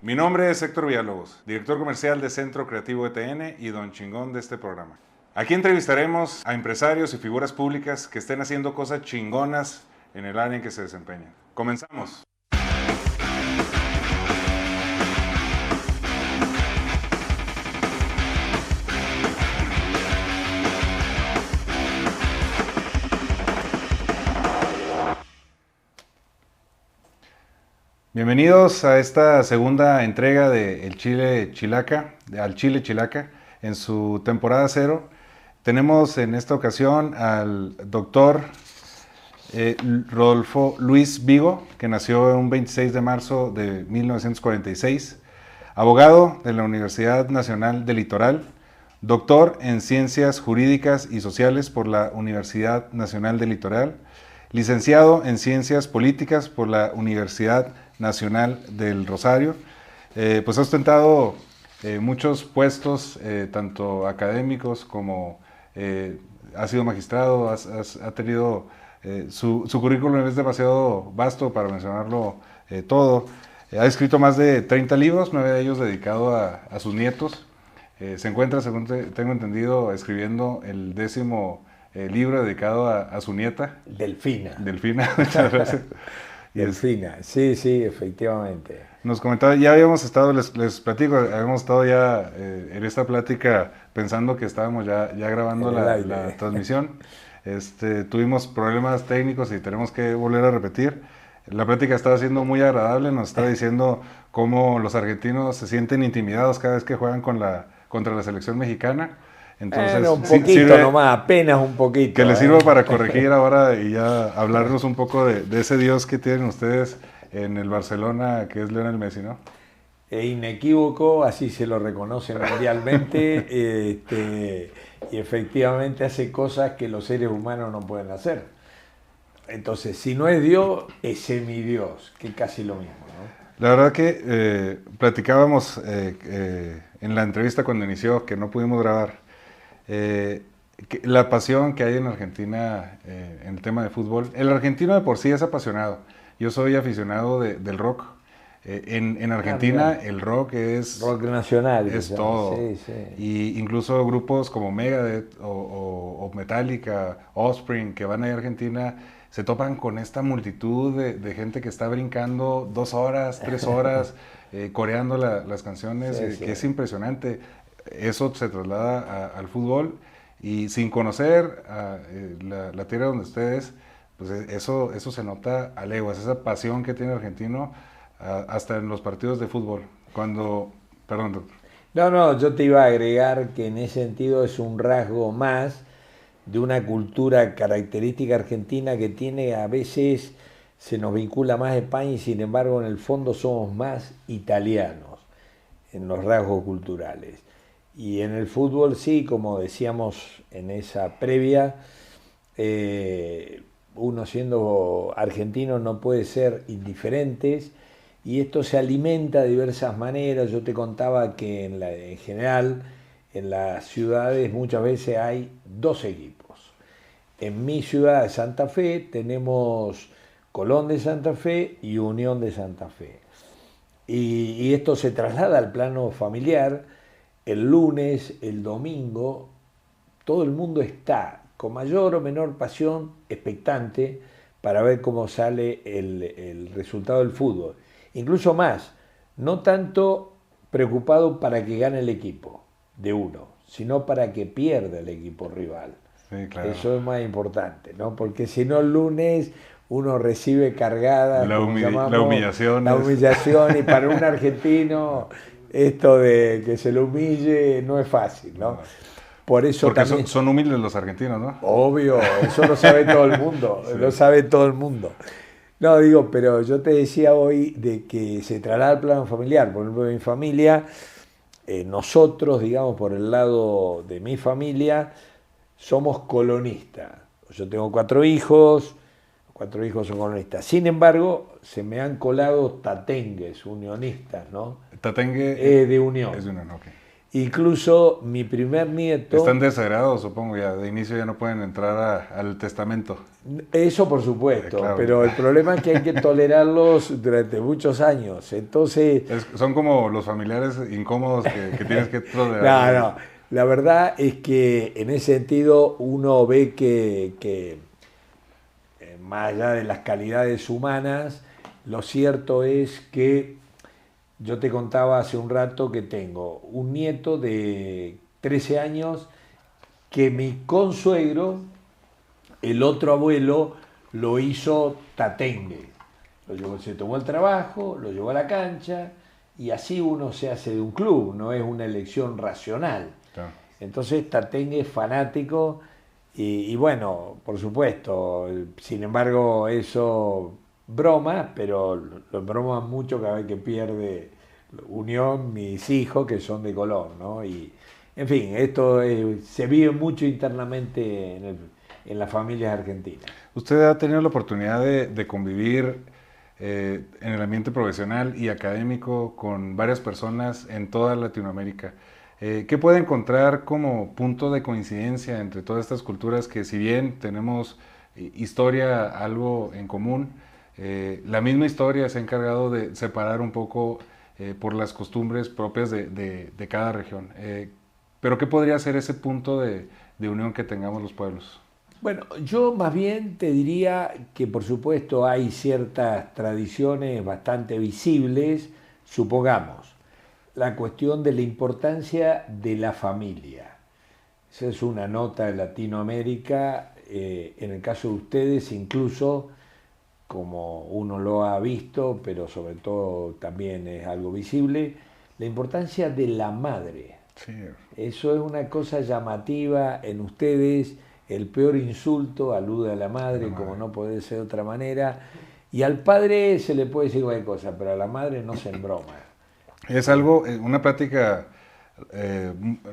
Mi nombre es Héctor Villalobos, director comercial de Centro Creativo ETN y don chingón de este programa. Aquí entrevistaremos a empresarios y figuras públicas que estén haciendo cosas chingonas en el área en que se desempeñan. Comenzamos. Bienvenidos a esta segunda entrega de El Chile Chilaca, al Chile Chilaca, en su temporada 0. Tenemos en esta ocasión al doctor Rodolfo Luis Vigo, que nació un 26 de marzo de 1946, abogado de la Universidad Nacional del Litoral, doctor en Ciencias Jurídicas y Sociales por la Universidad Nacional del Litoral, licenciado en Ciencias Políticas por la Universidad Nacional del Rosario. Pues ha ostentado muchos puestos, tanto académicos como ha sido magistrado, ha tenido su currículum es demasiado vasto para mencionarlo todo. Ha escrito más de 30 libros, 9 de ellos dedicados a sus nietos. Se encuentra, según tengo entendido, escribiendo el 10º libro dedicado a su nieta. Delfina. Delfina, muchas gracias. Delfina, sí, efectivamente. Nos comentaba, ya habíamos estado, les platico, habíamos estado ya en esta plática pensando que estábamos ya grabando la transmisión. Tuvimos problemas técnicos y tenemos que volver a repetir. La plática estaba siendo muy agradable, nos estaba diciendo cómo los argentinos se sienten intimidados cada vez que juegan contra la selección mexicana. Entonces, un poquito nomás, apenas un poquito. Que les sirva para corregir ahora y ya hablarnos un poco de ese Dios que tienen ustedes en el Barcelona, que es Lionel Messi, ¿no? Inequívoco, así se lo reconoce mundialmente, y efectivamente hace cosas que los seres humanos no pueden hacer. Entonces, si no es Dios, es semidios, que es casi lo mismo, ¿no? La verdad que platicábamos en la entrevista cuando inició, que no pudimos grabar, la pasión que hay en Argentina en el tema de fútbol. El argentino de por sí es apasionado. Yo soy aficionado del rock. En Argentina el rock es... Rock nacional. Es todo. Sí. Y incluso grupos como Megadeth o Metallica, Offspring, que van a Argentina, se topan con esta multitud de gente que está brincando 2 horas, 3 horas, coreando las canciones, que es impresionante. Eso se traslada al fútbol y sin conocer la tierra donde ustedes, pues eso se nota a leguas, esa pasión que tiene el argentino hasta en los partidos de fútbol. Perdón, doctor. No, yo te iba a agregar que en ese sentido es un rasgo más de una cultura característica argentina que tiene, a veces se nos vincula más a España y sin embargo en el fondo somos más italianos en los rasgos culturales. Y en el fútbol sí, como decíamos en esa previa, uno siendo argentino no puede ser indiferentes y esto se alimenta de diversas maneras. Yo te contaba que en general en las ciudades muchas veces hay 2 equipos. En mi ciudad de Santa Fe tenemos Colón de Santa Fe y Unión de Santa Fe. Y esto se traslada al plano familiar. El lunes, el domingo, todo el mundo está con mayor o menor pasión expectante para ver cómo sale el resultado del fútbol. Incluso más, no tanto preocupado para que gane el equipo de uno, sino para que pierda el equipo rival. Sí, claro. Eso es más importante, ¿no? Porque si no el lunes uno recibe cargadas la humillación. La humillación y para un argentino esto de que se lo humille no es fácil, ¿no? Por eso porque también son humildes los argentinos, ¿no? Obvio, eso lo sabe todo el mundo, sí. Lo sabe todo el mundo. No, digo, pero yo te decía hoy de que se traslada al plano familiar. Por ejemplo, en mi familia, nosotros, digamos, por el lado de mi familia, somos colonistas. Yo tengo 4 hijos son colonistas. Sin embargo, se me han colado tatengues, unionistas, ¿no? Tatengue de Unión. Es de Unión, ok. Incluso mi primer nieto... Están desagrados, supongo, ya de inicio ya no pueden entrar al testamento. Eso por supuesto, Claro. pero el problema es que hay que tolerarlos durante muchos años. Entonces... Son como los familiares incómodos que tienes que tolerar. No, no. La verdad es que en ese sentido uno ve que más allá de las calidades humanas, lo cierto es que yo te contaba hace un rato que tengo un nieto de 13 años que mi consuegro, el otro abuelo, lo hizo tatengue. Se tomó el trabajo, lo llevó a la cancha y así uno se hace de un club, no es una elección racional. Claro. Entonces Tatengue es fanático y bueno, por supuesto, sin embargo eso broma, pero lo broman mucho cada vez que pierde Unión mis hijos que son de color, ¿no? Y en fin, esto se vive mucho internamente en las familias argentinas. ¿Usted ha tenido la oportunidad de convivir en el ambiente profesional y académico con varias personas en toda Latinoamérica? ¿Qué puede encontrar como punto de coincidencia entre todas estas culturas que, si bien tenemos historia algo en común, la misma historia se ha encargado de separar un poco por las costumbres propias de cada región? Pero ¿qué podría ser ese punto de unión que tengamos los pueblos? Bueno, yo más bien te diría que por supuesto hay ciertas tradiciones bastante visibles, supongamos, la cuestión de la importancia de la familia. Esa es una nota de Latinoamérica, en el caso de ustedes incluso, como uno lo ha visto, pero sobre todo también es algo visible, la importancia de la madre. Sí. Eso es una cosa llamativa en ustedes. El peor insulto alude a la madre, como no puede ser de otra manera. Y al padre se le puede decir cualquier cosa, pero a la madre no se embroma. Es algo, una práctica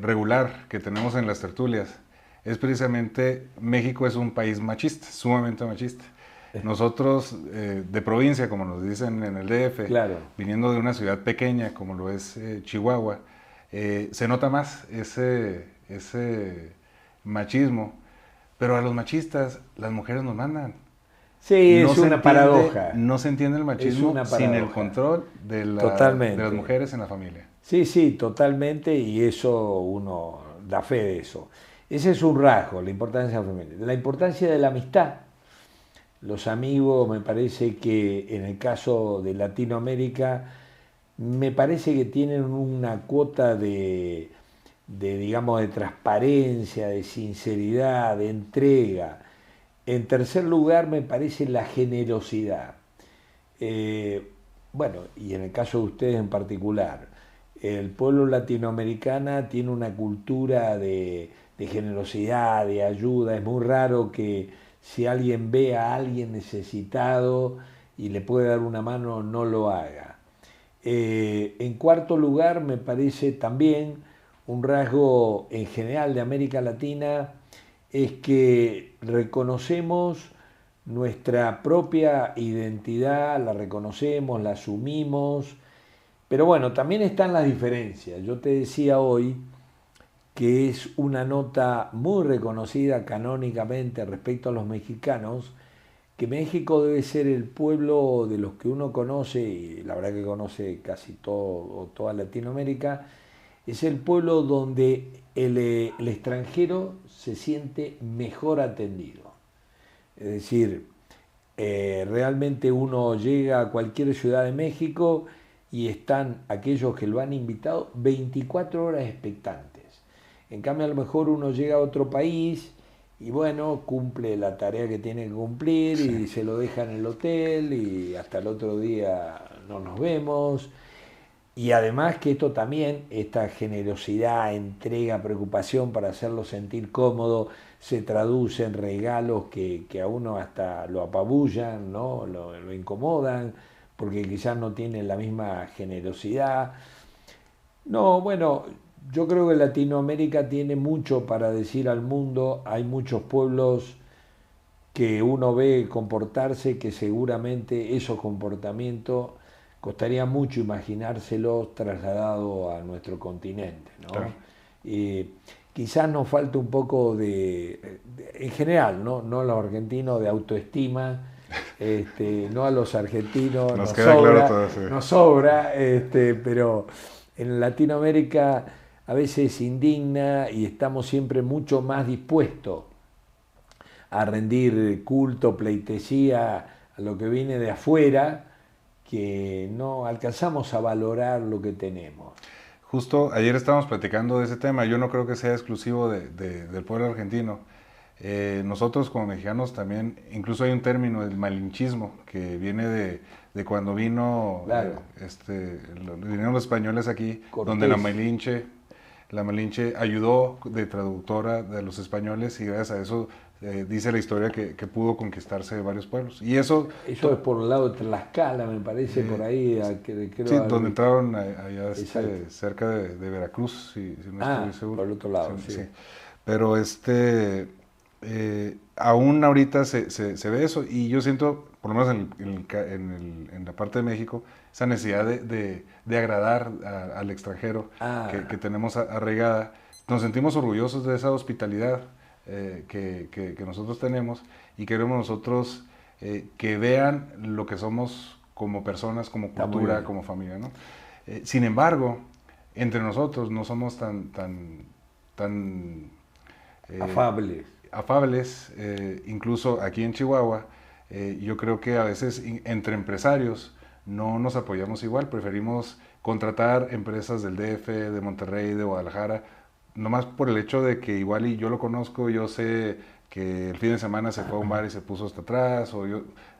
regular que tenemos en las tertulias. Es precisamente, México es un país machista, sumamente machista. Nosotros, de provincia, como nos dicen en el DF, Claro. viniendo de una ciudad pequeña como lo es Chihuahua, se nota más ese machismo. Pero a los machistas, las mujeres nos mandan. Sí, No es se una entiende- paradoja. No se entiende el machismo una sin el paradoja. control de Totalmente. las mujeres en la familia. Sí, sí, totalmente, y eso uno da fe de eso. Ese es un rasgo, la importancia de la familia. La importancia de la amistad. Los amigos, me parece que en el caso de Latinoamérica, me parece que tienen una cuota digamos, de transparencia, de sinceridad, de entrega. En tercer lugar, me parece la generosidad. Bueno, y en el caso de ustedes en particular, el pueblo latinoamericano tiene una cultura de generosidad, de ayuda. Es muy raro que si alguien ve a alguien necesitado y le puede dar una mano, no lo haga. En cuarto lugar, me parece también un rasgo en general de América Latina es que reconocemos nuestra propia identidad, la reconocemos, la asumimos, pero bueno, también están las diferencias. Yo te decía hoy que es una nota muy reconocida canónicamente respecto a los mexicanos, que México debe ser el pueblo de los que uno conoce, y la verdad que conoce casi todo, toda Latinoamérica, es el pueblo donde el extranjero se siente mejor atendido. Es decir, realmente uno llega a cualquier ciudad de México y están aquellos que lo han invitado 24 horas expectantes. En cambio, a lo mejor uno llega a otro país y bueno, cumple la tarea que tiene que cumplir y se lo deja en el hotel y hasta el otro día no nos vemos. Y además que esto también, esta generosidad, entrega, preocupación para hacerlo sentir cómodo, se traduce en regalos que a uno hasta lo apabullan, ¿no? Lo incomodan, porque quizás no tienen la misma generosidad. No, bueno, yo creo que Latinoamérica tiene mucho para decir al mundo, hay muchos pueblos que uno ve comportarse que seguramente esos comportamientos costaría mucho imaginárselos trasladado a nuestro continente, ¿no? Claro. Quizás nos falta un poco en general, no a los argentinos, de autoestima. No a los argentinos Nos queda sobra, claro todo, sí. nos sobra, pero en Latinoamérica a veces indigna y estamos siempre mucho más dispuestos a rendir culto, pleitesía a lo que viene de afuera, que no alcanzamos a valorar lo que tenemos. Justo ayer estábamos platicando de ese tema. Yo no creo que sea exclusivo del pueblo argentino. Nosotros como mexicanos también, incluso hay un término, el malinchismo, que viene de cuando vino, claro, vinieron los españoles aquí, Cortés. Donde la Malinche ayudó de traductora de los españoles y gracias a eso dice la historia que pudo conquistarse varios pueblos. Y eso es por el lado de Tlaxcala, me parece, por ahí. Creo sí, donde entraron allá cerca de Veracruz, si no estoy seguro. Por el otro lado, sí. Pero aún ahorita se ve eso y yo siento, por lo menos en la parte de México, esa necesidad de agradar al extranjero que tenemos arraigada. Nos sentimos orgullosos de esa hospitalidad que nosotros tenemos y queremos nosotros que vean lo que somos como personas, como cultura, como familia, ¿no? Sin embargo, entre nosotros no somos tan afables, incluso aquí en Chihuahua, yo creo que a veces entre empresarios no nos apoyamos igual, preferimos contratar empresas del DF, de Monterrey, de Guadalajara, nomás por el hecho de que igual y yo lo conozco, yo sé que el fin de semana se fue a un bar y se puso hasta atrás,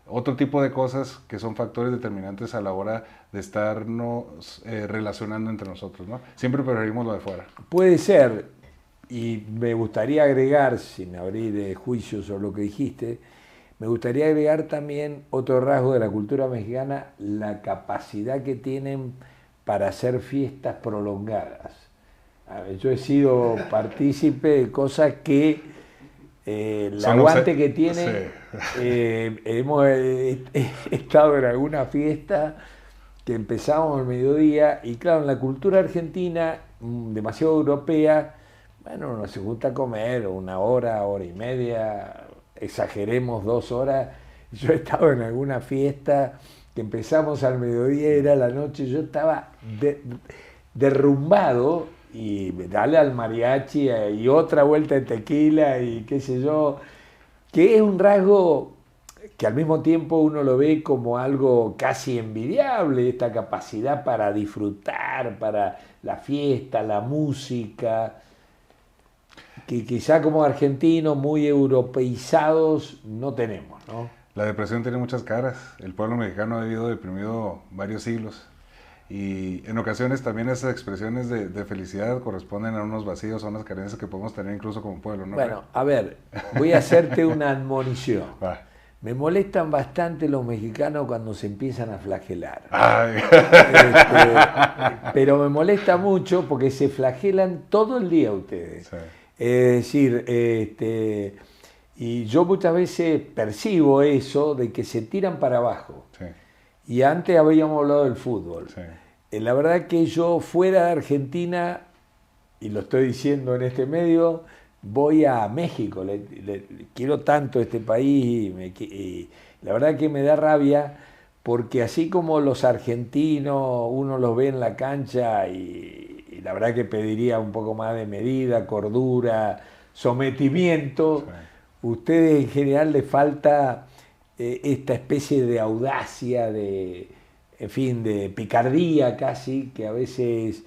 otro tipo de cosas que son factores determinantes a la hora de estarnos relacionando entre nosotros, ¿no? Siempre preferimos lo de fuera. Puede ser, y me gustaría agregar, sin abrir juicios sobre lo que dijiste, me gustaría agregar también otro rasgo de la cultura mexicana, la capacidad que tienen para hacer fiestas prolongadas. Yo he sido partícipe de cosas que el aguante que tienen, hemos estado en alguna fiesta que empezamos al mediodía y claro, en la cultura argentina, demasiado europea, bueno, uno se junta a comer 1 hora, 1 hora y media, exageremos 2 horas. Yo he estado en alguna fiesta que empezamos al mediodía, era la noche, yo estaba derrumbado y dale al mariachi y otra vuelta de tequila y qué sé yo, que es un rasgo que al mismo tiempo uno lo ve como algo casi envidiable, esta capacidad para disfrutar, para la fiesta, la música, que quizá como argentinos muy europeizados no tenemos, ¿no? La depresión tiene muchas caras, el pueblo mexicano ha vivido deprimido varios siglos. Y en ocasiones también esas expresiones de felicidad corresponden a unos vacíos, a unas carencias que podemos tener incluso como pueblo, ¿no? Bueno, a ver, voy a hacerte una admonición. Me molestan bastante los mexicanos cuando se empiezan a flagelar. Pero me molesta mucho porque se flagelan todo el día ustedes. Sí. Es decir, y yo muchas veces percibo eso de que se tiran para abajo. Sí. Y antes habíamos hablado del fútbol. Sí. La verdad que yo fuera de Argentina, y lo estoy diciendo en este medio, voy a México, quiero tanto este país y la verdad que me da rabia porque así como los argentinos uno los ve en la cancha y la verdad que pediría un poco más de medida, cordura, sometimiento, sí. Ustedes en general les falta esta especie de audacia, en fin, de picardía casi, que a veces,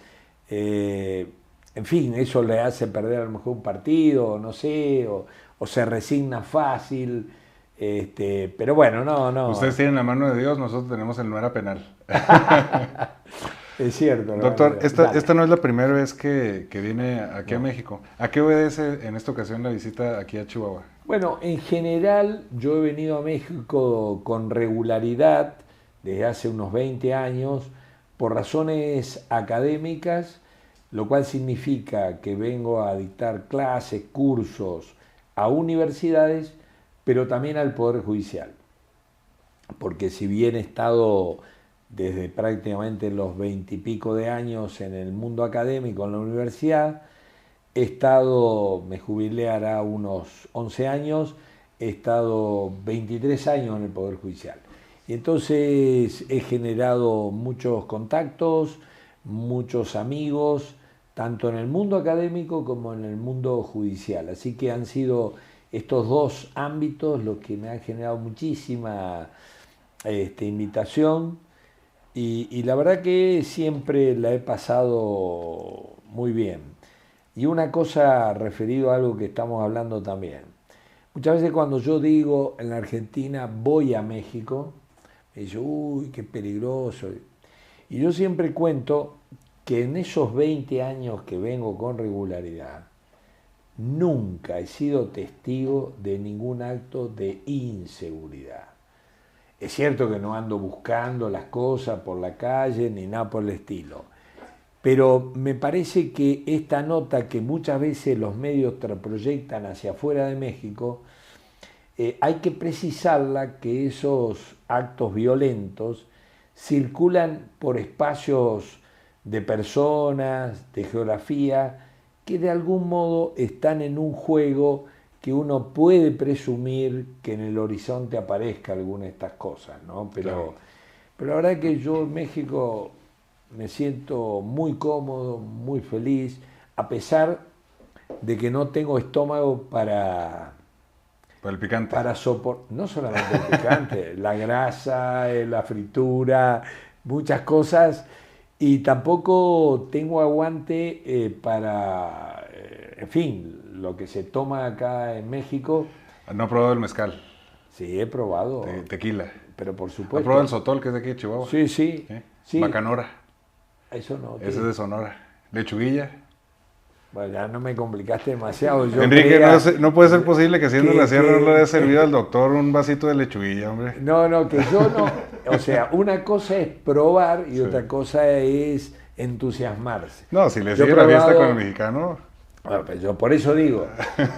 en fin, eso le hace perder a lo mejor un partido, no sé, o se resigna fácil, pero bueno, no. Ustedes tienen la mano de Dios, nosotros tenemos el no era penal. Es cierto. Doctor, esta no es la primera vez que viene aquí a México. ¿A qué obedece en esta ocasión la visita aquí a Chihuahua? Bueno, en general yo he venido a México con regularidad desde hace unos 20 años por razones académicas, lo cual significa que vengo a dictar clases, cursos a universidades, pero también al Poder Judicial. Porque si bien he estado desde prácticamente los 20 y pico de años en el mundo académico, en la universidad. He estado, me jubilé hará unos 11 años, he estado 23 años en el Poder Judicial. Y entonces he generado muchos contactos, muchos amigos, tanto en el mundo académico como en el mundo judicial. Así que han sido estos dos ámbitos los que me han generado muchísima invitación y la verdad que siempre la he pasado muy bien. Y una cosa referido a algo que estamos hablando también. Muchas veces cuando yo digo en la Argentina voy a México, me dicen, uy, qué peligroso. Y yo siempre cuento que en esos 20 años que vengo con regularidad, nunca he sido testigo de ningún acto de inseguridad. Es cierto que no ando buscando las cosas por la calle ni nada por el estilo, pero me parece que esta nota que muchas veces los medios proyectan hacia afuera de México, hay que precisarla que esos actos violentos circulan por espacios de personas, de geografía, que de algún modo están en un juego que uno puede presumir que en el horizonte aparezca alguna de estas cosas, ¿no? Pero la verdad es que yo en México me siento muy cómodo, muy feliz, a pesar de que no tengo estómago para el picante. Para soportar, no solamente el picante, la grasa, la fritura, muchas cosas, y tampoco tengo aguante para, en fin, lo que se toma acá en México. ¿No he probado el mezcal? Sí, he probado. Tequila. Pero por supuesto. ¿Has probado el sotol, que es de aquí de Chihuahua? Sí, sí. Sí. Bacanora. Eso no. Ese es de Sonora. Lechuguilla. Bueno, ya no me complicaste demasiado. Yo Enrique, no puede ser posible que siendo la sierra no le haya servido al doctor un vasito de lechuguilla, hombre. No, que yo no. O sea, una cosa es probar y otra cosa es entusiasmarse. No, si le sigue la fiesta con el mexicano. Bueno, pues yo por eso digo.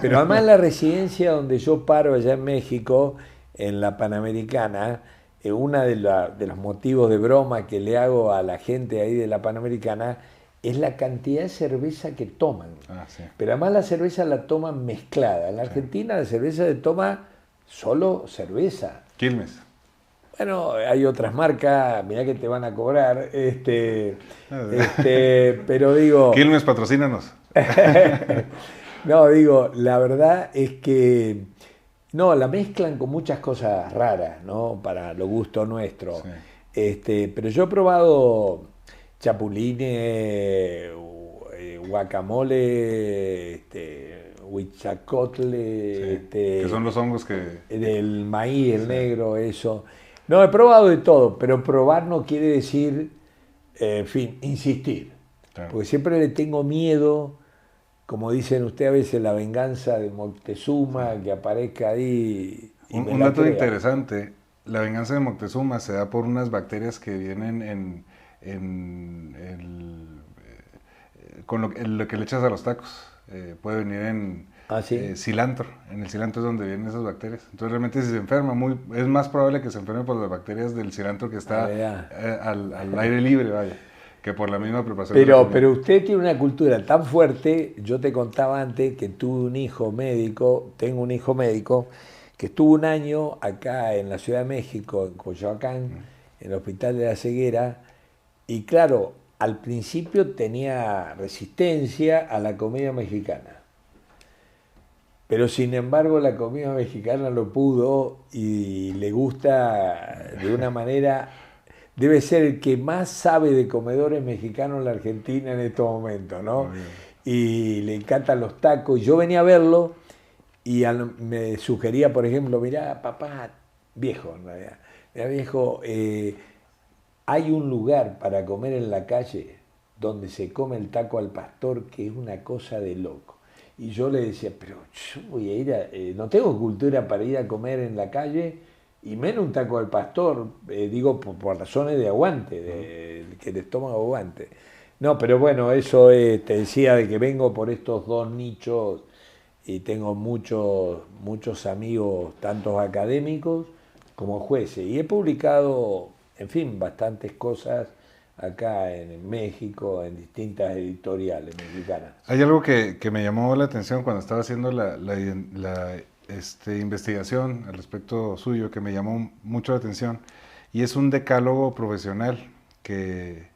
Pero además la residencia donde yo paro allá en México, en la Panamericana, uno de los motivos de broma que le hago a la gente ahí de la Panamericana es la cantidad de cerveza que toman. Sí. Pero además la cerveza la toman mezclada. En la Argentina la cerveza se toma solo cerveza. Quilmes. Bueno, hay otras marcas, mirá que te van a cobrar, pero digo... Quilmes, patrocínanos. No, digo, la verdad es que no, la mezclan con muchas cosas raras, ¿no? Para lo gusto nuestro. Sí. Pero yo he probado chapulines, guacamole, huitzacotle, sí, que son los hongos que... del maíz, el negro, eso. No, he probado de todo, pero probar no quiere decir, en fin, insistir. Claro. Porque siempre le tengo miedo, como dicen ustedes a veces, la venganza de Moctezuma, sí, que aparezca ahí. Un dato interesante, la venganza de Moctezuma se da por unas bacterias que vienen con lo que le echas a los tacos. Puede venir en cilantro. En el cilantro es donde vienen esas bacterias. Entonces realmente si se enferma, es más probable que se enferme por las bacterias del cilantro que está al aire libre, vaya, que por la misma preparación. Pero usted tiene una cultura tan fuerte. Yo te contaba antes que tuve un hijo médico, tengo un hijo médico, que estuvo un año acá en la Ciudad de México, en Coyoacán, en el Hospital de la Ceguera, y claro, al principio tenía resistencia a la comida mexicana. Pero sin embargo la comida mexicana lo pudo y le gusta de una manera... Debe ser el que más sabe de comedores mexicanos en la Argentina en estos momentos, ¿no? Y le encantan los tacos. Yo venía a verlo y me sugería, por ejemplo, mirá, papá, viejo, en realidad, mirá, viejo, hay un lugar para comer en la calle donde se come el taco al pastor que es una cosa de loco. Y yo le decía, pero yo voy a ir no tengo cultura para ir a comer en la calle y menos un taco al pastor, digo por razones de aguante, que el estómago aguante. No, pero bueno, eso te decía de que vengo por estos dos nichos y tengo muchos amigos, tanto académicos como jueces. Y he publicado en fin, bastantes cosas acá en México, en distintas editoriales mexicanas. Hay algo que me llamó la atención cuando estaba haciendo la investigación al respecto suyo, que me llamó mucho la atención, y es un decálogo profesional que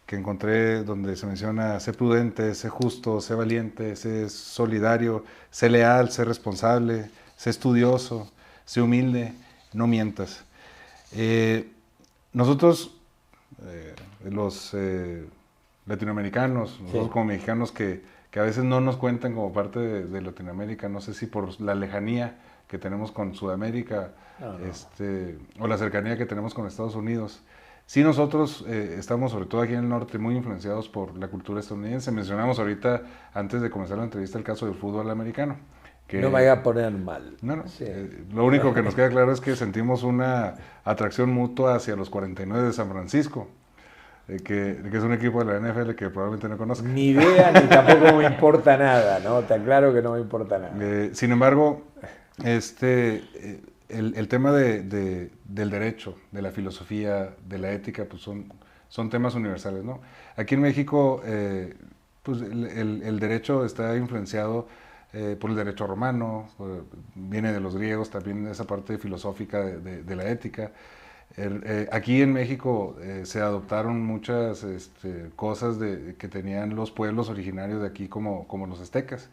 encontré donde se menciona: sé prudente, sé justo, sé valiente, sé solidario, sé leal, sé responsable, sé estudioso, sé humilde, no mientas. Eh, nosotros, los latinoamericanos, nosotros Sí. como mexicanos que a veces no nos cuentan como parte de Latinoamérica, no sé si por la lejanía que tenemos con Sudamérica, No, no. o la cercanía que tenemos con Estados Unidos. Sí, nosotros estamos, sobre todo aquí en el norte, muy influenciados por la cultura estadounidense. Mencionamos ahorita, antes de comenzar la entrevista, el caso del fútbol americano. No me haga poner mal. No, no, Sí. lo único que nos queda claro es que sentimos una atracción mutua hacia los 49 de San Francisco, que es un equipo de la NFL que probablemente no conozca. Ni idea, ni tampoco me importa nada, ¿no? Está claro que no me importa nada. Sin embargo, el tema del derecho, de la filosofía, de la ética, pues son temas universales, ¿no? Aquí en México, pues el derecho está influenciado por el derecho romano, viene de los griegos también esa parte filosófica de la ética. Aquí en México se adoptaron muchas cosas que tenían los pueblos originarios de aquí, como los aztecas.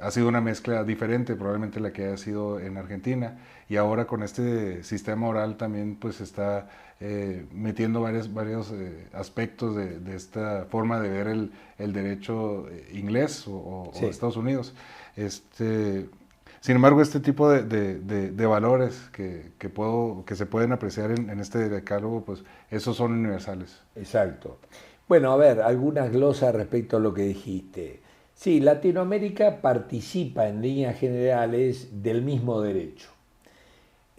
Ha sido una mezcla diferente, probablemente la que haya sido en Argentina, y ahora con este sistema oral también pues está metiendo varios aspectos de esta forma de ver el derecho inglés o Sí. de Estados Unidos. Sin embargo, este tipo de valores que se pueden apreciar en este decálogo, pues esos son universales. Exacto. Bueno, a ver, algunas glosas respecto a lo que dijiste. Sí, Latinoamérica participa en líneas generales del mismo derecho.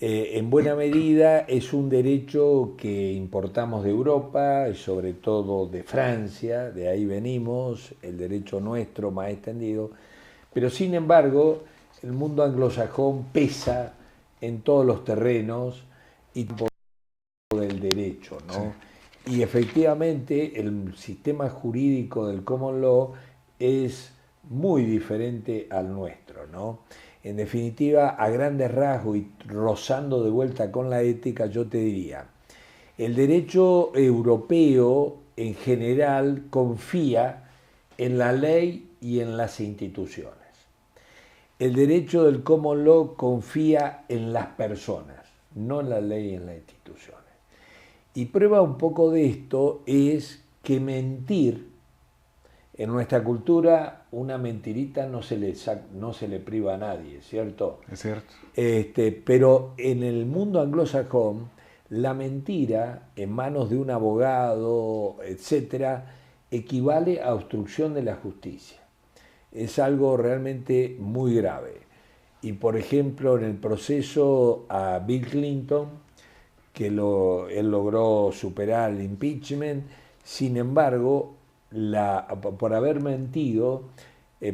En buena medida es un derecho que importamos de Europa, y sobre todo de Francia, de ahí venimos, el derecho nuestro más extendido, pero sin embargo el mundo anglosajón pesa en todos los terrenos y del derecho, Sí. ¿no? Y efectivamente el sistema jurídico del common law es muy diferente al nuestro, ¿no? En definitiva, a grandes rasgos y rozando de vuelta con la ética, yo te diría, el derecho europeo en general confía en la ley y en las instituciones. El derecho del common law confía en las personas, no en la ley y en las instituciones. Y prueba un poco de esto es que mentir, en nuestra cultura, una mentirita no se le priva a nadie, ¿cierto? Es cierto. Pero en el mundo anglosajón, la mentira en manos de un abogado, etcétera, equivale a obstrucción de la justicia. Es algo realmente muy grave. Y por ejemplo, en el proceso a Bill Clinton, él logró superar el impeachment, sin embargo, por haber mentido,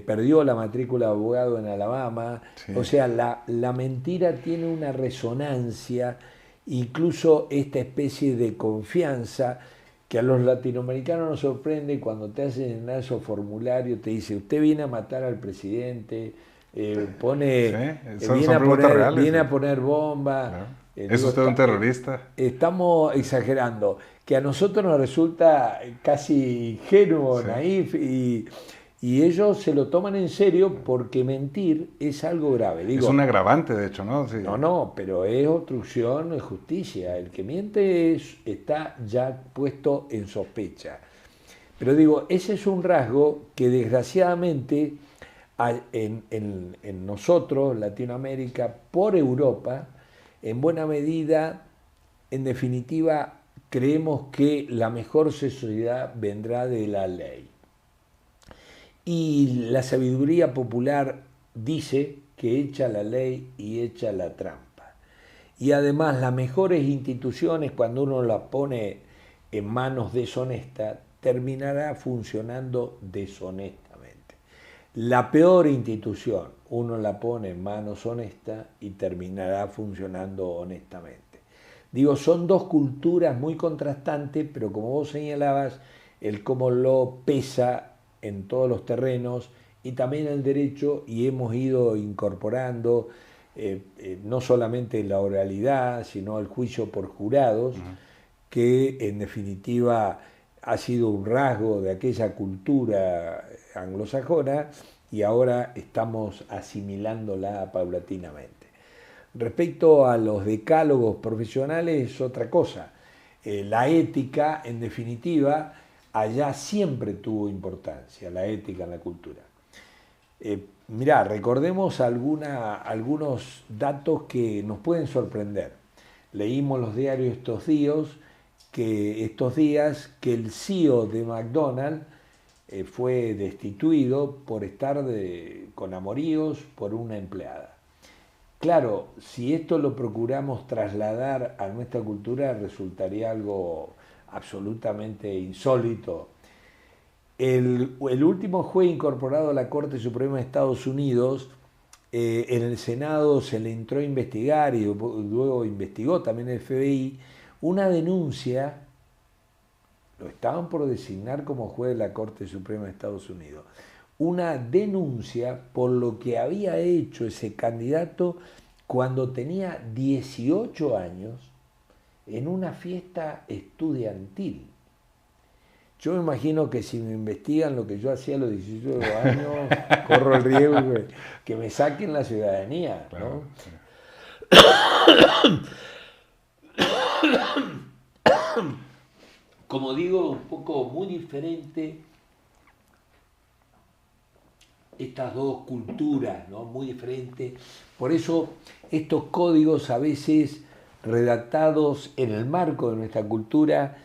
perdió la matrícula de abogado en Alabama. Sí. O sea, la mentira tiene una resonancia, incluso esta especie de confianza que a los latinoamericanos nos sorprende cuando te hacen llenar esos formularios, te dice, usted viene a matar al presidente, Sí, son preguntas reales. viene a poner bomba. Claro. ¿Es Digo, usted un terrorista? estamos exagerando, que a nosotros nos resulta casi ingenuo, Sí. naif, y ellos se lo toman en serio porque mentir es algo grave. Es Digo, un agravante, de hecho, ¿no? Sí. no, pero es obstrucción de justicia. El que miente está ya puesto en sospecha. Pero digo, ese es un rasgo que desgraciadamente en nosotros, Latinoamérica, por Europa, en buena medida, en definitiva, creemos que la mejor sociedad vendrá de la ley. Y la sabiduría popular dice que echa la ley y echa la trampa. Y además las mejores instituciones, cuando uno las pone en manos deshonestas, terminará funcionando deshonestamente. La peor institución, uno la pone en manos honestas y terminará funcionando honestamente. Digo, son dos culturas muy contrastantes, pero como vos señalabas, el cómo lo pesa en todos los terrenos y también el derecho, y hemos ido incorporando no solamente la oralidad, sino el juicio por jurados, Ujú. que en definitiva ha sido un rasgo de aquella cultura anglosajona y ahora estamos asimilándola paulatinamente. Respecto a los decálogos profesionales es otra cosa. La ética, en definitiva, allá siempre tuvo importancia, la ética en la cultura. Mirá, recordemos algunos datos que nos pueden sorprender. Leímos los diarios estos días que el CEO de McDonald's fue destituido por estar con amoríos por una empleada. Claro, si esto lo procuramos trasladar a nuestra cultura resultaría algo absolutamente insólito. El último juez incorporado a la Corte Suprema de Estados Unidos, en el Senado se le entró a investigar y luego investigó también el FBI una denuncia, lo estaban por designar como juez de la Corte Suprema de Estados Unidos, una denuncia por lo que había hecho ese candidato cuando tenía 18 años en una fiesta estudiantil. Yo me imagino que si me investigan lo que yo hacía a los 18 años, corro el riesgo que me saquen la ciudadanía, Claro, ¿no? sí. Como digo, un poco muy diferente estas dos culturas, ¿no? Muy diferentes. Por eso estos códigos a veces redactados en el marco de nuestra cultura,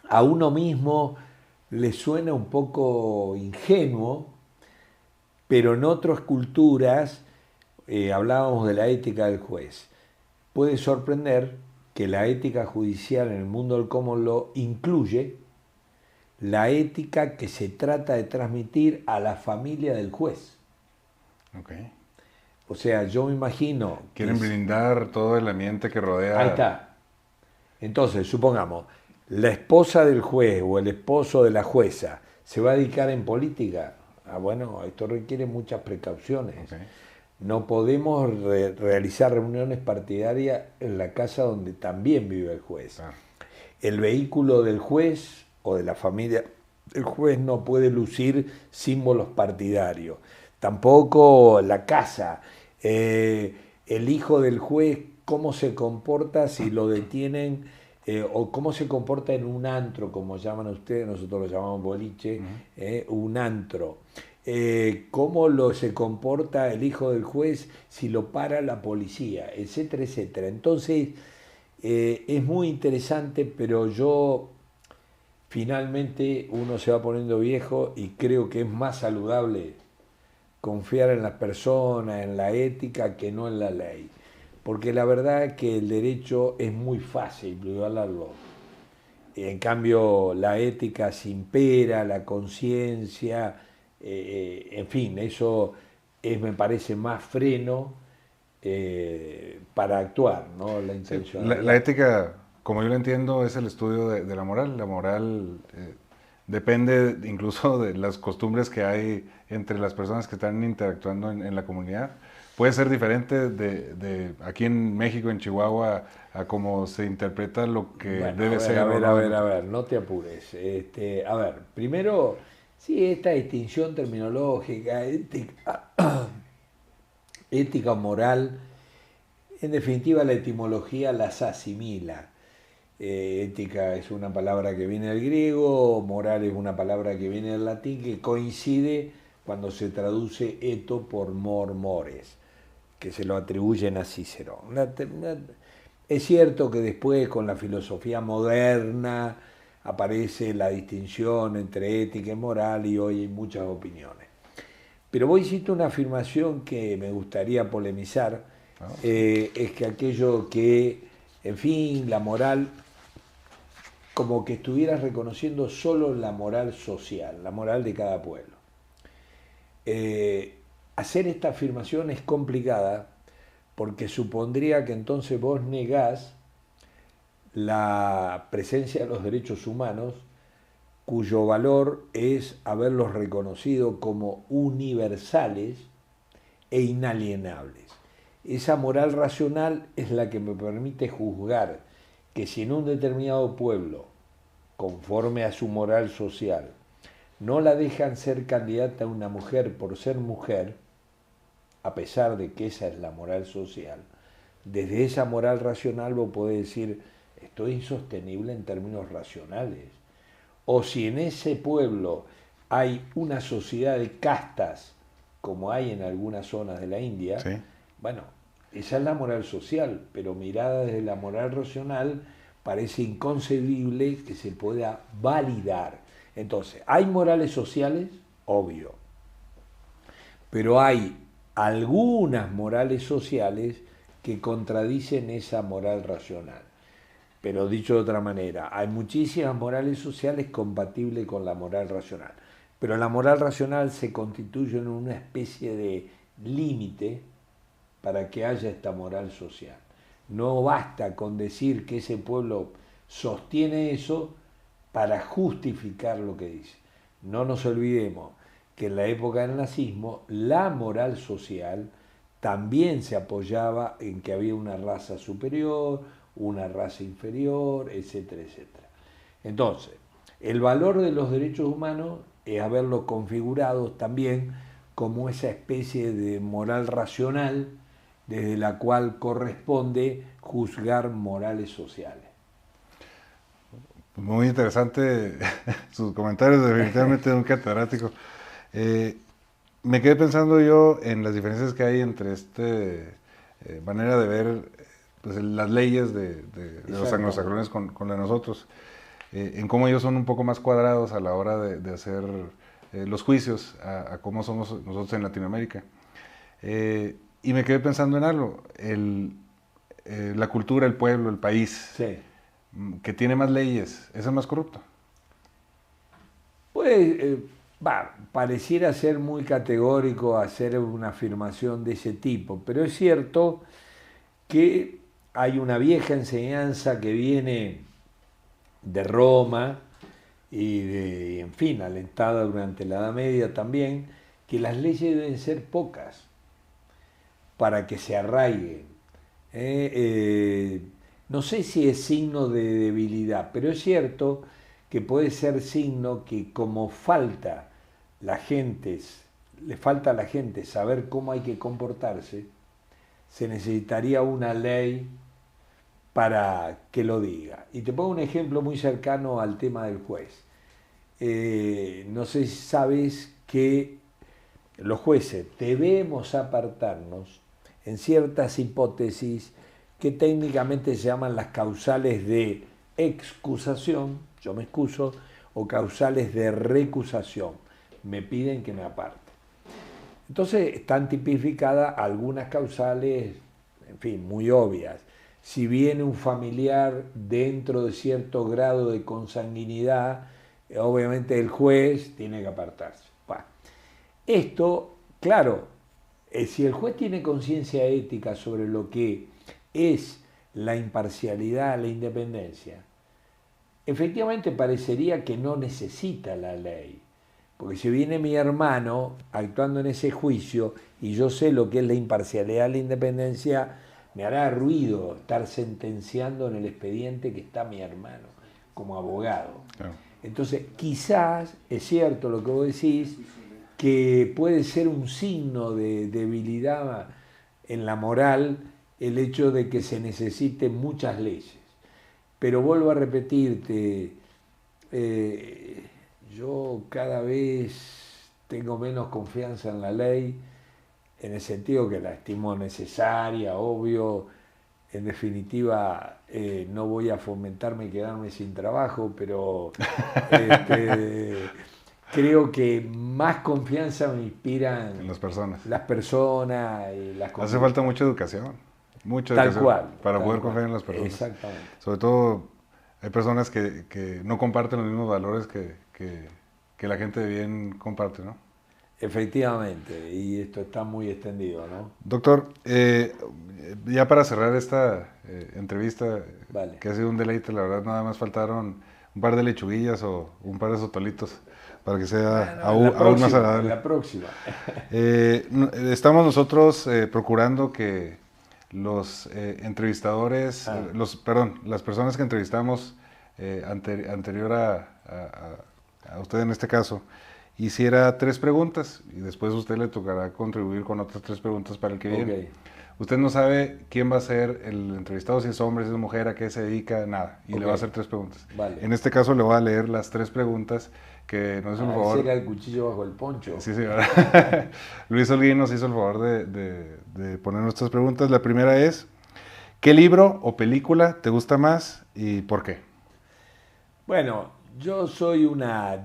a uno mismo le suena un poco ingenuo, pero en otras culturas, hablábamos de la ética del juez, puede sorprender que la ética judicial en el mundo del common law incluye la ética que se trata de transmitir a la familia del juez. Okay. O sea, yo me imagino... Quieren blindar todo el ambiente que rodea. Ahí está. Entonces, supongamos, la esposa del juez o el esposo de la jueza se va a dedicar en política. Ah, bueno, esto requiere muchas precauciones. Okay. No podemos realizar reuniones partidarias en la casa donde también vive el juez. Claro. El vehículo del juez o de la familia del juez no puede lucir símbolos partidarios. Tampoco la casa. El hijo del juez, cómo se comporta si lo detienen, o cómo se comporta en un antro, como llaman ustedes, nosotros lo llamamos boliche, un antro. Cómo se comporta el hijo del juez si lo para la policía, etcétera, etcétera. Entonces, es muy interesante, pero yo finalmente uno se va poniendo viejo y creo que es más saludable confiar en las personas, en la ética, que no en la ley. Porque la verdad es que el derecho es muy fácil violarlo. En cambio, la ética se impera, la conciencia, en fin, eso me parece más freno para actuar, ¿no? La intención. La ética, como yo lo entiendo, es el estudio de la moral. La moral depende incluso de las costumbres que hay entre las personas que están interactuando en la comunidad. Puede ser diferente de aquí en México, en Chihuahua, a cómo se interpreta lo que debe ser. A ver, no te apures. A ver, primero, sí, esta distinción terminológica, ética o moral, en definitiva la etimología las asimila. Ética es una palabra que viene del griego, moral es una palabra que viene del latín, que coincide cuando se traduce eto por mores, que se lo atribuyen a Cícero. Es cierto que después con la filosofía moderna aparece la distinción entre ética y moral y hoy hay muchas opiniones. Pero vos hiciste una afirmación que me gustaría polemizar, es que aquello que, en fin, la moral, como que estuvieras reconociendo solo la moral social, la moral de cada pueblo. Hacer esta afirmación es complicada porque supondría que entonces vos negás la presencia de los derechos humanos, cuyo valor es haberlos reconocido como universales e inalienables. Esa moral racional es la que me permite juzgar que si en un determinado pueblo, conforme a su moral social, no la dejan ser candidata a una mujer por ser mujer, a pesar de que esa es la moral social, desde esa moral racional vos podés decir, esto es insostenible en términos racionales. O si en ese pueblo hay una sociedad de castas, como hay en algunas zonas de la India, Sí. bueno, esa es la moral social, pero mirada desde la moral racional parece inconcebible que se pueda validar. Entonces, ¿hay morales sociales? Obvio. Pero hay algunas morales sociales que contradicen esa moral racional. Pero dicho de otra manera, hay muchísimas morales sociales compatibles con la moral racional. Pero la moral racional se constituye en una especie de límite para que haya esta moral social. No basta con decir que ese pueblo sostiene eso para justificar lo que dice. No nos olvidemos que en la época del nazismo la moral social también se apoyaba en que había una raza superior, una raza inferior, etcétera, etcétera. Entonces, el valor de los derechos humanos es haberlos configurado también como esa especie de moral racional desde la cual corresponde juzgar morales sociales. Muy interesante sus comentarios, definitivamente de un catedrático. Me quedé pensando yo en las diferencias que hay entre manera de ver pues, las leyes de los anglosajones con la de nosotros, en cómo ellos son un poco más cuadrados a la hora de hacer los juicios a cómo somos nosotros en Latinoamérica. Y me quedé pensando en algo, la cultura, el pueblo, el país, Sí. que tiene más leyes, ¿es el más corrupto? Pues, pareciera ser muy categórico hacer una afirmación de ese tipo, pero es cierto que hay una vieja enseñanza que viene de Roma en fin, alentada durante la Edad Media también, que las leyes deben ser pocas para que se arraiguen. No sé si es signo de debilidad, pero es cierto que puede ser signo que como le falta a la gente saber cómo hay que comportarse, se necesitaría una ley para que lo diga. Y te pongo un ejemplo muy cercano al tema del juez. No sé si sabes que los jueces debemos apartarnos en ciertas hipótesis que técnicamente se llaman las causales de excusación, yo me excuso, o causales de recusación, me piden que me aparte. Entonces están tipificadas algunas causales, en fin, muy obvias. Si viene un familiar dentro de cierto grado de consanguinidad, obviamente el juez tiene que apartarse. Bueno, esto, claro, si el juez tiene conciencia ética sobre lo que es la imparcialidad, la independencia, efectivamente parecería que no necesita la ley. Porque si viene mi hermano actuando en ese juicio y yo sé lo que es la imparcialidad, la independencia, me hará ruido estar sentenciando en el expediente que está mi hermano como abogado. Claro. Entonces, quizás, es cierto lo que vos decís, que puede ser un signo de debilidad en la moral el hecho de que se necesiten muchas leyes. Pero vuelvo a repetirte, yo cada vez tengo menos confianza en la ley, en el sentido que la estimo necesaria, obvio. En definitiva, no voy a fomentarme y quedarme sin trabajo, pero creo que más confianza me inspiran En las personas. las personas y las Hace falta mucha educación tal cual, para tal poder cual. confiar en las personas. Exactamente. Sobre todo hay personas que no comparten los mismos valores que la gente de bien comparte, ¿no? Efectivamente, y esto está muy extendido, ¿no? Doctor, ya para cerrar esta entrevista, Vale. que ha sido un deleite, la verdad, nada más faltaron un par de lechuguillas o un par de sotolitos para que sea Bueno, aún más en agradable. la próxima. Estamos nosotros procurando que los entrevistadores, las personas que entrevistamos anterior a usted en este caso, hiciera 3 preguntas y después a usted le tocará contribuir con otras 3 preguntas para el que viene. Okay. Usted no sabe quién va a ser el entrevistado, si es hombre, si es mujer, a qué se dedica, nada. Y le va a hacer 3 preguntas. Vale. En este caso le voy a leer las 3 preguntas que nos hizo el favor. Saca el cuchillo bajo el poncho. Sí, sí. Luis Holguín nos hizo el favor de poner nuestras preguntas. La primera es, ¿qué libro o película te gusta más y por qué? Bueno, yo soy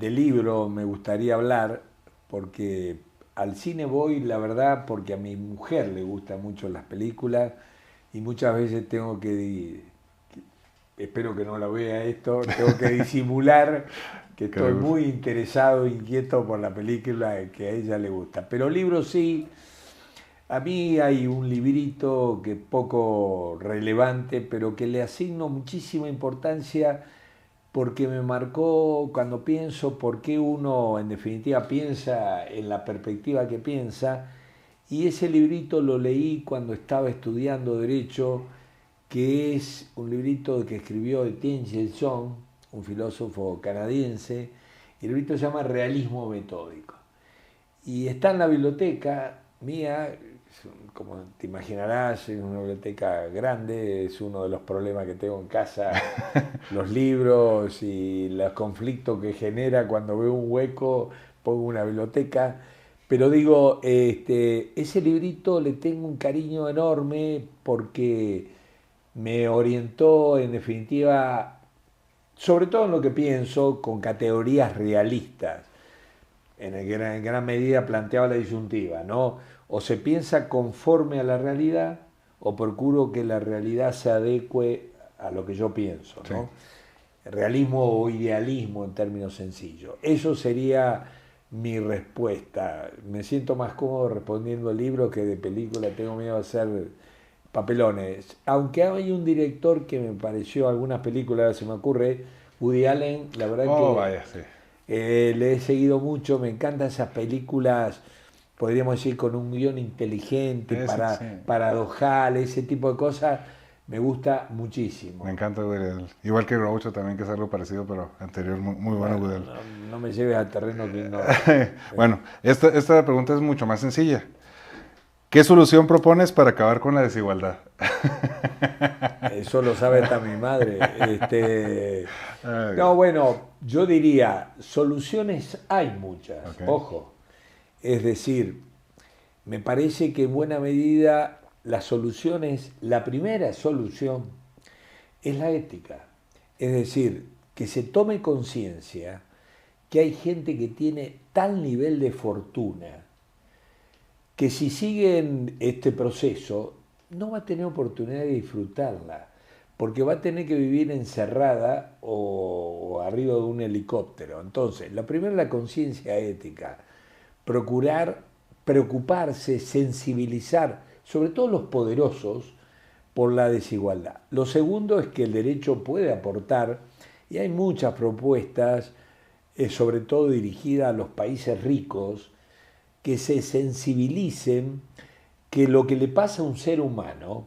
de libro, me gustaría hablar, porque al cine voy, la verdad, porque a mi mujer le gustan mucho las películas y muchas veces tengo espero que no la vea esto, tengo que disimular que estoy muy interesado, inquieto por la película que a ella le gusta. Pero libros sí, a mí hay un librito que es poco relevante, pero que le asigno muchísima importancia porque me marcó cuando pienso por qué uno en definitiva piensa en la perspectiva que piensa, y ese librito lo leí cuando estaba estudiando Derecho, que es un librito que escribió Etienne Gilson, un filósofo canadiense, y el librito se llama Realismo Metódico. Y está en la biblioteca mía, como te imaginarás, es una biblioteca grande, es uno de los problemas que tengo en casa, los libros y los conflictos que genera cuando veo un hueco, pongo una biblioteca. Pero digo, ese librito le tengo un cariño enorme porque me orientó en definitiva, sobre todo en lo que pienso, con categorías realistas. En gran medida planteaba la disyuntiva, ¿no? O se piensa conforme a la realidad o procuro que la realidad se adecue a lo que yo pienso, ¿no? Sí. Realismo o idealismo en términos sencillos. Eso sería mi respuesta. Me siento más cómodo respondiendo al libro que de película, tengo miedo de hacer papelones. Aunque hay un director que me pareció, algunas películas se me ocurre, Woody Allen, la verdad que vaya, sí. Le he seguido mucho, me encantan esas películas, podríamos decir, con un guión inteligente, Sí. paradojal, ese tipo de cosas, me gusta muchísimo. Me encanta Woody Allen. Igual que Groucho también, que es algo parecido, pero anterior, muy bueno Woody Allen. No me lleves al terreno que no. Bueno, esta pregunta es mucho más sencilla. ¿Qué solución propones para acabar con la desigualdad? Eso lo sabe hasta mi madre. No, bueno, yo diría, soluciones hay muchas, okay. Ojo. Es decir, me parece que en buena medida la primera solución es la ética. Es decir, que se tome conciencia que hay gente que tiene tal nivel de fortuna que si siguen este proceso no va a tener oportunidad de disfrutarla, porque va a tener que vivir encerrada o arriba de un helicóptero. Entonces, la primera es la conciencia ética, preocuparse, sensibilizar, sobre todo los poderosos, por la desigualdad. Lo segundo es que el derecho puede aportar, y hay muchas propuestas, sobre todo dirigidas a los países ricos, que se sensibilicen que lo que le pasa a un ser humano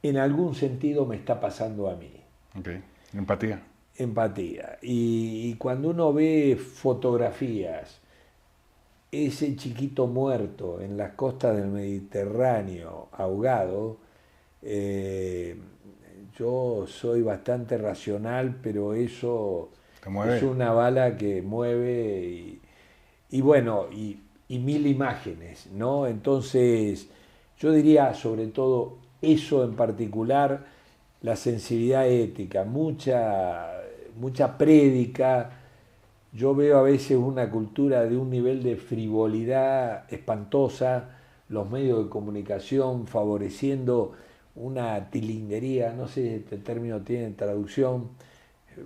en algún sentido me está pasando a mí. Okay. Empatía. Empatía. Y cuando uno ve fotografías, ese chiquito muerto en las costas del Mediterráneo, ahogado, yo soy bastante racional, pero eso es una bala que mueve y bueno, y mil imágenes, ¿no? Entonces, yo diría sobre todo eso en particular, la sensibilidad ética, mucha prédica. Yo veo a veces una cultura de un nivel de frivolidad espantosa, los medios de comunicación favoreciendo una tilinguería, no sé si este término tiene traducción,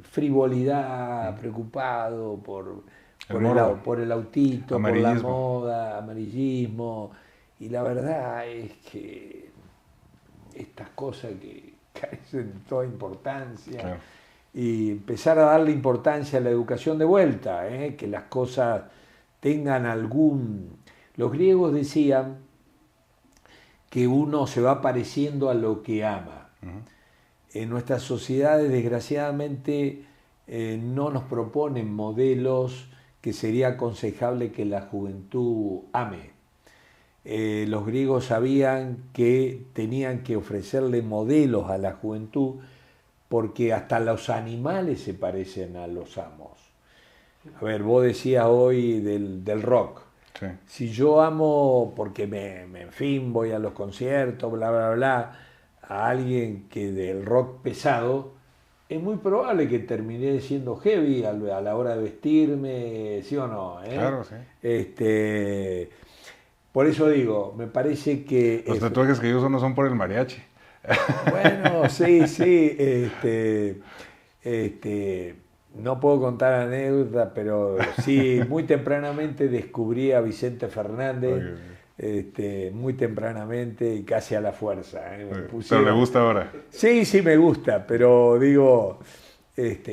frivolidad, preocupado por el autito, por la Amarillismo. moda, amarillismo. Y la verdad es que estas cosas que carecen de toda importancia, Claro. y empezar a darle importancia a la educación de vuelta, que las cosas tengan algún... Los griegos decían que uno se va pareciendo a lo que ama. En nuestras sociedades, desgraciadamente, no nos proponen modelos que sería aconsejable que la juventud ame. Los griegos sabían que tenían que ofrecerle modelos a la juventud porque hasta los animales se parecen a los amos. A ver, vos decías hoy del rock. Sí. Si yo amo, porque en fin, voy a los conciertos, bla, bla, bla, a alguien que del rock pesado, es muy probable que termine siendo heavy a la hora de vestirme, ¿sí o no? Claro, sí. Por eso digo, me parece que... Los tatuajes que yo uso no son por el mariachi. Bueno, sí, no puedo contar anécdotas, pero sí, muy tempranamente descubrí a Vicente Fernández, muy tempranamente y casi a la fuerza. Pero le gusta ahora. Sí, me gusta, pero digo,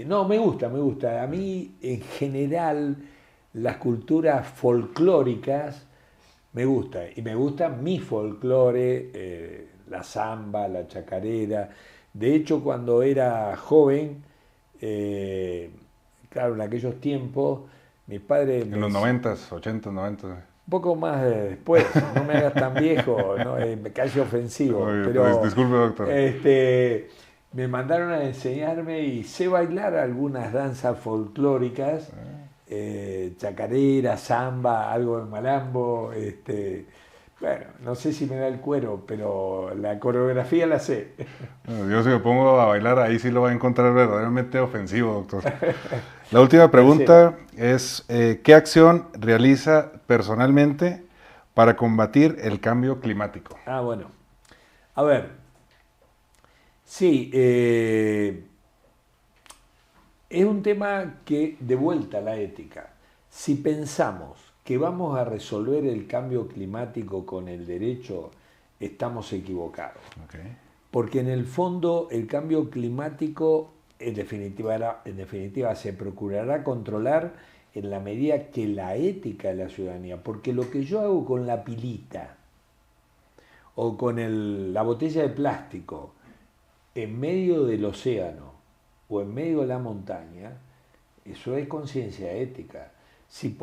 no, me gusta. A mí, en general, las culturas folclóricas me gustan, y me gusta mi folclore, la samba, la chacarera. De hecho, cuando era joven, claro, en aquellos tiempos, mis padres... En los 90s, 80s, 90s. Un poco más después, no me hagas tan viejo, ¿no? Me casi ofensivo. Oye, pero pues, disculpe, doctor. Me mandaron a enseñarme y sé bailar algunas danzas folclóricas, chacarera, samba, algo de malambo. Bueno, no sé si me da el cuero, pero la coreografía la sé. Bueno, yo si me pongo a bailar, ahí sí lo va a encontrar verdaderamente ofensivo, doctor. La última pregunta es, ¿qué acción realiza personalmente para combatir el cambio climático? Ah, bueno. A ver, sí, es un tema que, de vuelta a la ética, si pensamos que vamos a resolver el cambio climático con el derecho, estamos equivocados. Okay. Porque en el fondo el cambio climático en definitiva se procurará controlar en la medida que la ética de la ciudadanía, porque lo que yo hago con la pilita o con la botella de plástico en medio del océano o en medio de la montaña, eso es conciencia ética. Si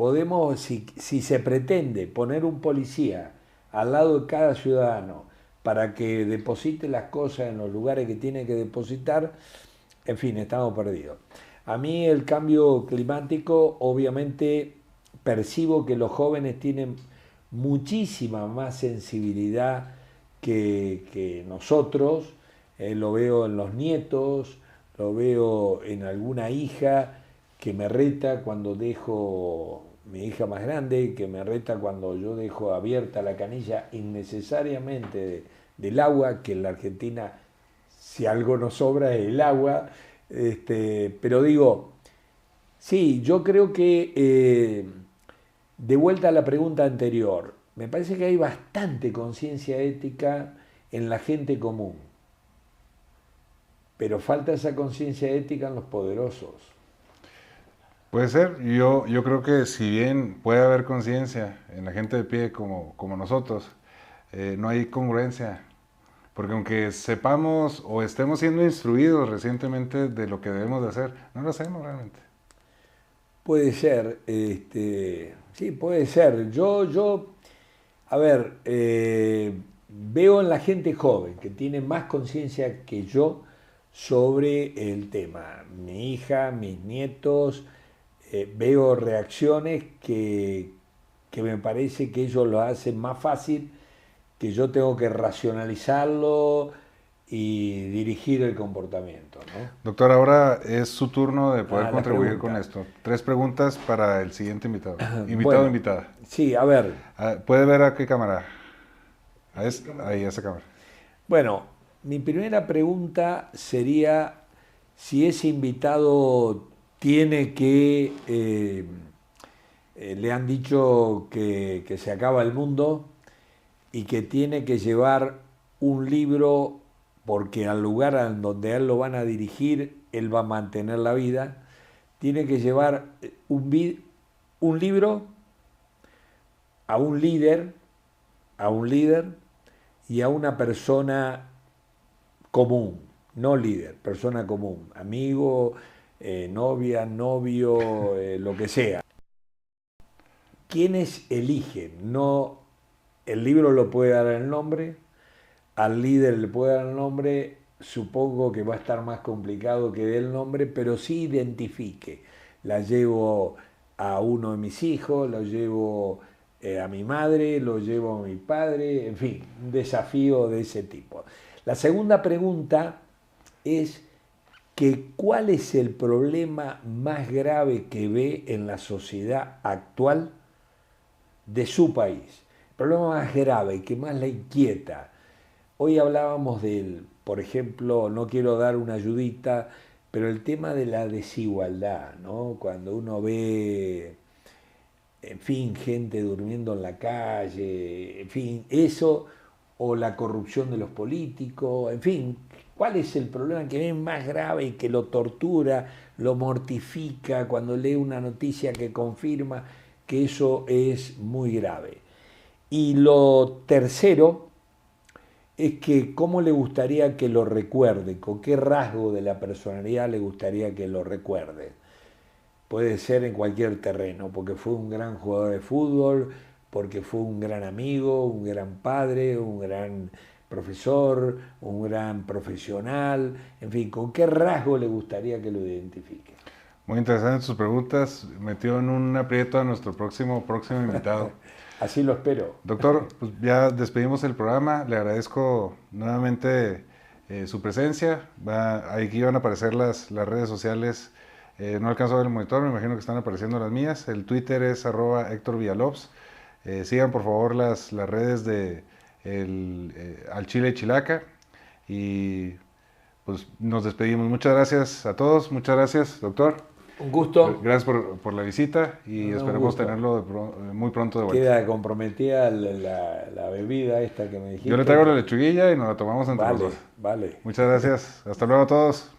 se pretende poner un policía al lado de cada ciudadano para que deposite las cosas en los lugares que tiene que depositar, en fin, estamos perdidos. A mí el cambio climático, obviamente, percibo que los jóvenes tienen muchísima más sensibilidad que nosotros. Lo veo en los nietos, lo veo en alguna hija que me reta cuando dejo, mi hija más grande, que me reta cuando yo dejo abierta la canilla innecesariamente del agua, que en la Argentina, si algo nos sobra es el agua. Pero digo, sí, yo creo que, de vuelta a la pregunta anterior, me parece que hay bastante conciencia ética en la gente común, pero falta esa conciencia ética en los poderosos. Puede ser, yo creo que si bien puede haber conciencia en la gente de pie como nosotros, no hay congruencia, porque aunque sepamos o estemos siendo instruidos recientemente de lo que debemos de hacer, no lo hacemos realmente. Puede ser, sí, puede ser. A ver, veo en la gente joven que tiene más conciencia que yo sobre el tema. Mi hija, mis nietos, veo reacciones que me parece que ellos lo hacen más fácil, que yo tengo que racionalizarlo y dirigir el comportamiento, ¿no? Doctor, ahora es su turno de poder contribuir con pregunta. esto. 3 preguntas para el siguiente invitado. Invitado o Bueno, invitada. Sí, a ver. ¿Puede ver a qué cámara? Ahí, a esa cámara. Bueno, mi primera pregunta sería si ese invitado tiene que le han dicho que se acaba el mundo y que tiene que llevar un libro porque al lugar en donde a él lo van a dirigir, él va a mantener la vida, tiene que llevar un libro a a un líder y a una persona común, no líder, persona común, amigo, novia, novio, lo que sea. ¿Quiénes eligen? No, el libro lo puede dar el nombre, al líder le puede dar el nombre, supongo que va a estar más complicado que dé el nombre, pero sí identifique. La llevo a uno de mis hijos, lo llevo a mi madre, lo llevo a mi padre, en fin, un desafío de ese tipo. La segunda pregunta es que ¿cuál es el problema más grave que ve en la sociedad actual de su país? El problema más grave, que más le inquieta. Hoy hablábamos del, por ejemplo, no quiero dar una ayudita, pero el tema de la desigualdad, ¿no? Cuando uno ve, en fin, gente durmiendo en la calle, en fin, eso, o la corrupción de los políticos, en fin, ¿cuál es el problema que ven más grave y que lo tortura, lo mortifica cuando lee una noticia que confirma que eso es muy grave? Y lo tercero es que cómo le gustaría que lo recuerde, con qué rasgo de la personalidad le gustaría que lo recuerde. Puede ser en cualquier terreno, porque fue un gran jugador de fútbol, porque fue un gran amigo, un gran padre, un gran profesor, un gran profesional, en fin, ¿con qué rasgo le gustaría que lo identifique? Muy interesantes sus preguntas. Metió en un aprieto a nuestro próximo invitado. Así lo espero. Doctor, pues ya despedimos el programa. Le agradezco nuevamente su presencia. Aquí van a aparecer las redes sociales. No alcanzo a ver el monitor, me imagino que están apareciendo las mías. El Twitter es @Héctor Villalobos. Sigan por favor las redes de Al Chile Chilaca. Y pues nos despedimos. Muchas gracias a todos. Muchas gracias, doctor. Un gusto. Gracias por la visita y No, esperemos tenerlo muy pronto de vuelta. Queda comprometida la bebida esta que me dijiste. Yo le traigo la lechuguilla y nos la tomamos entre los dos. Vale. Muchas gracias. Hasta luego a todos.